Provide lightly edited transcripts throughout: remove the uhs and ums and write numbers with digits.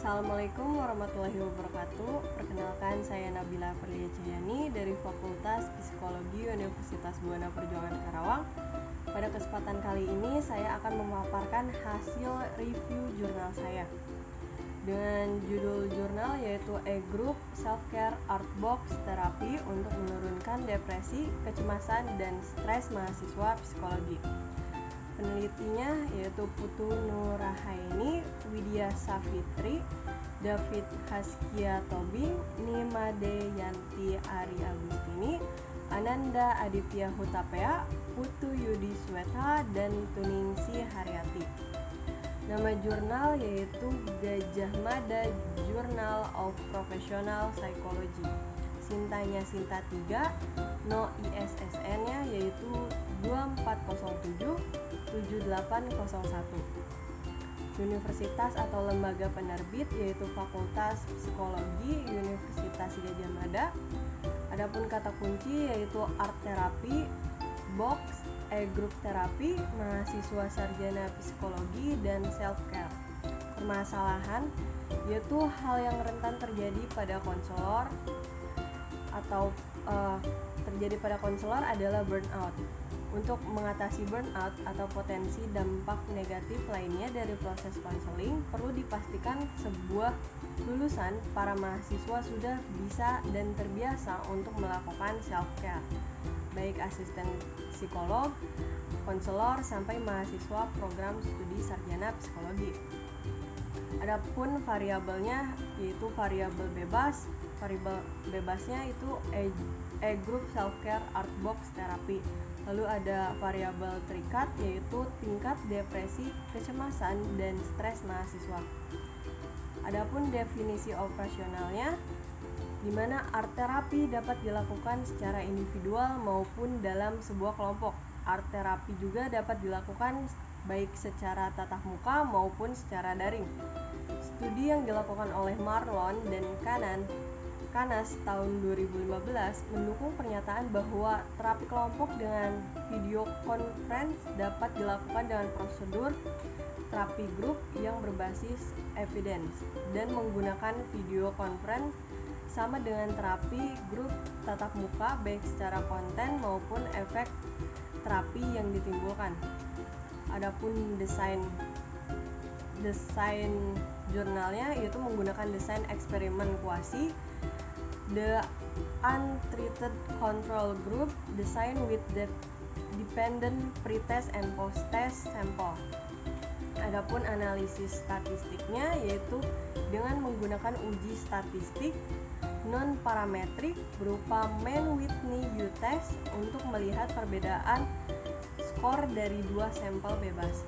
Assalamualaikum warahmatullahi wabarakatuh. Perkenalkan, saya Nabila Ferlia Cahyani dari Fakultas Psikologi Universitas Buana Perjuangan Karawang. Pada kesempatan kali ini saya akan memaparkan hasil review jurnal saya dengan judul jurnal yaitu A Group Self-Care Art Box Therapy untuk menurunkan depresi, kecemasan, dan stres mahasiswa psikologi. Penelitinya yaitu Putu Nurahaini, Widya Safitri, David Haskia Tobing, Nimade Yanti Ari Agustini, Ananda Aditya Hutapea, Putu Yudi Sweta, dan Tuningsi Haryati. Nama jurnal yaitu Gajah Mada Journal of Professional Psychology. Sintanya Sinta 3, no ISSN-nya yaitu 2407 7801. Universitas atau lembaga penerbit yaitu Fakultas Psikologi Universitas Gajah Mada. Adapun kata kunci yaitu art therapy, box, group therapy, mahasiswa sarjana psikologi, dan self care. Permasalahan yaitu hal yang rentan terjadi pada konselor atau adalah burnout. Untuk mengatasi burnout atau potensi dampak negatif lainnya dari proses konseling, perlu dipastikan sebuah lulusan para mahasiswa sudah bisa dan terbiasa untuk melakukan self-care, baik asisten psikolog, konselor, sampai mahasiswa program studi sarjana psikologi. Adapun variabelnya yaitu variabel bebas. Variabel bebasnya itu A Group Self-Care Art Box Therapy. Lalu ada variabel terikat yaitu tingkat depresi, kecemasan, dan stres mahasiswa. Adapun definisi operasionalnya, di mana art therapy dapat dilakukan secara individual maupun dalam sebuah kelompok. Art therapy juga dapat dilakukan baik secara tatap muka maupun secara daring. Studi yang dilakukan oleh Marlon dan Kanas tahun 2015 mendukung pernyataan bahwa terapi kelompok dengan video conference dapat dilakukan dengan prosedur terapi grup yang berbasis evidence dan menggunakan video conference sama dengan terapi grup tatap muka baik secara konten maupun efek terapi yang ditimbulkan. Adapun desain jurnalnya yaitu menggunakan desain eksperimen kuasi, the untreated control group design with the dependent pre-test and post-test sample. Adapun analisis statistiknya yaitu dengan menggunakan uji statistik non-parametrik berupa Mann-Whitney U-test untuk melihat perbedaan skor dari dua sampel bebas.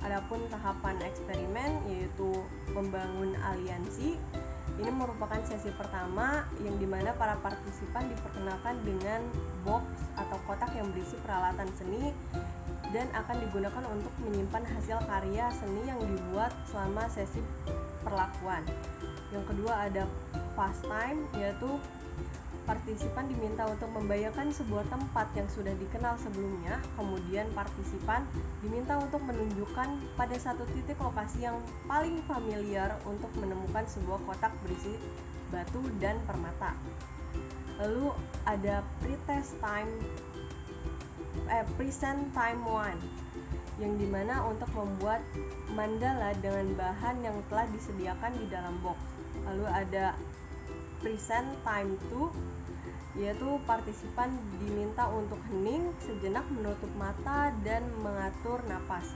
Adapun tahapan eksperimen yaitu membangun aliansi. Ini merupakan sesi pertama yang dimana para partisipan diperkenalkan dengan box atau kotak yang berisi peralatan seni dan akan digunakan untuk menyimpan hasil karya seni yang dibuat selama sesi perlakuan. Yang kedua ada pastime, yaitu partisipan diminta untuk membayangkan sebuah tempat yang sudah dikenal sebelumnya, kemudian partisipan diminta untuk menunjukkan pada satu titik lokasi yang paling familiar untuk menemukan sebuah kotak berisi batu dan permata. Lalu ada present time 1 yang dimana untuk membuat mandala dengan bahan yang telah disediakan di dalam box. Lalu ada present time 2 yaitu partisipan diminta untuk hening sejenak, menutup mata, dan mengatur napas.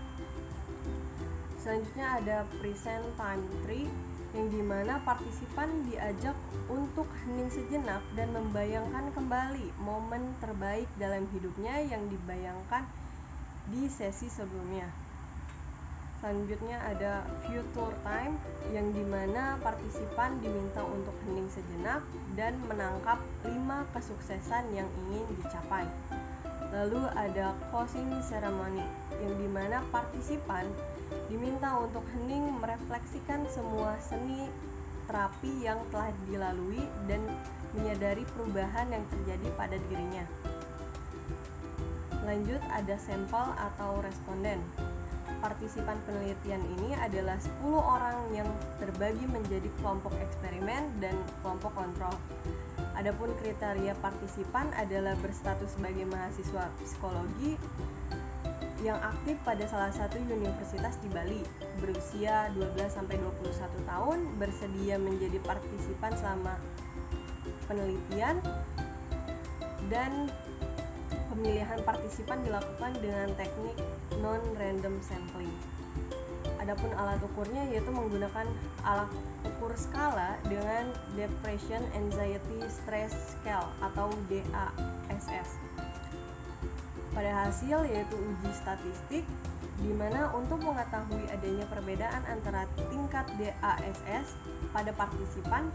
Selanjutnya ada present time 3 yang dimana partisipan diajak untuk hening sejenak dan membayangkan kembali momen terbaik dalam hidupnya yang dibayangkan di sesi sebelumnya. Selanjutnya ada future time yang dimana partisipan diminta untuk hening sejenak dan menangkap 5 kesuksesan yang ingin dicapai. Lalu ada closing ceremony yang dimana partisipan diminta untuk hening merefleksikan semua seni terapi yang telah dilalui dan menyadari perubahan yang terjadi pada dirinya. Lanjut ada sampel atau responden. partisipan penelitian ini adalah 10 orang yang terbagi menjadi kelompok eksperimen dan kelompok kontrol. Adapun kriteria partisipan adalah berstatus sebagai mahasiswa psikologi yang aktif pada salah satu universitas di Bali, berusia 12-21 tahun, bersedia menjadi partisipan selama penelitian, dan pemilihan partisipan dilakukan dengan teknik non-random sampling. Adapun alat ukurnya yaitu menggunakan alat ukur skala dengan Depression Anxiety Stress Scale atau DASS. Pada hasil yaitu uji statistik, di mana untuk mengetahui adanya perbedaan antara tingkat DASS pada partisipan,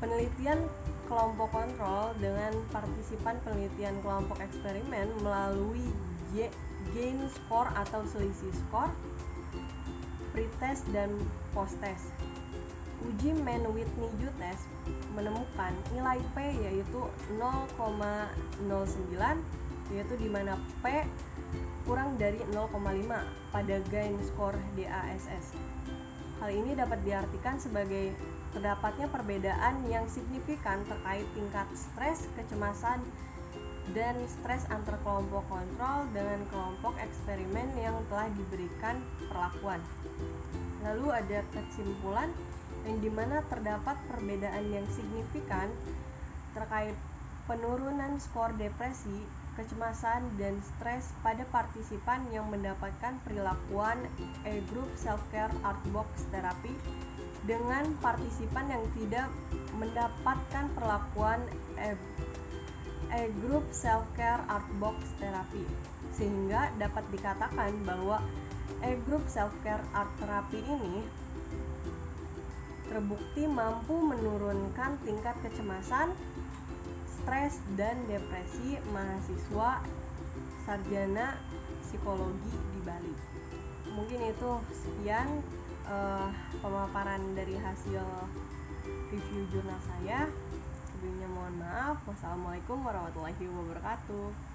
penelitian kelompok kontrol dengan partisipan penelitian kelompok eksperimen melalui gain score atau selisih skor, pretest dan posttest. Uji Mann-Whitney test menemukan nilai P yaitu 0,09, yaitu di mana P kurang dari 0,5 pada gain score DASS. Hal ini dapat diartikan sebagai terdapatnya perbedaan yang signifikan terkait tingkat stres, kecemasan, dan stres antar kelompok kontrol dengan kelompok eksperimen yang telah diberikan perlakuan. Lalu ada kesimpulan yang dimana terdapat perbedaan yang signifikan terkait penurunan skor depresi, kecemasan, dan stres pada partisipan yang mendapatkan perlakuan E-Group Self-Care Art Box Therapy dengan partisipan yang tidak mendapatkan perlakuan E-Group Self-Care Art Box Therapy, sehingga dapat dikatakan bahwa E-Group Self-Care Art Therapy ini terbukti mampu menurunkan tingkat kecemasan, stres, dan depresi mahasiswa sarjana psikologi di Bali. Mungkin itu sekian pemaparan dari hasil review jurnal saya. Sebelumnya mohon maaf. Wassalamualaikum warahmatullahi wabarakatuh.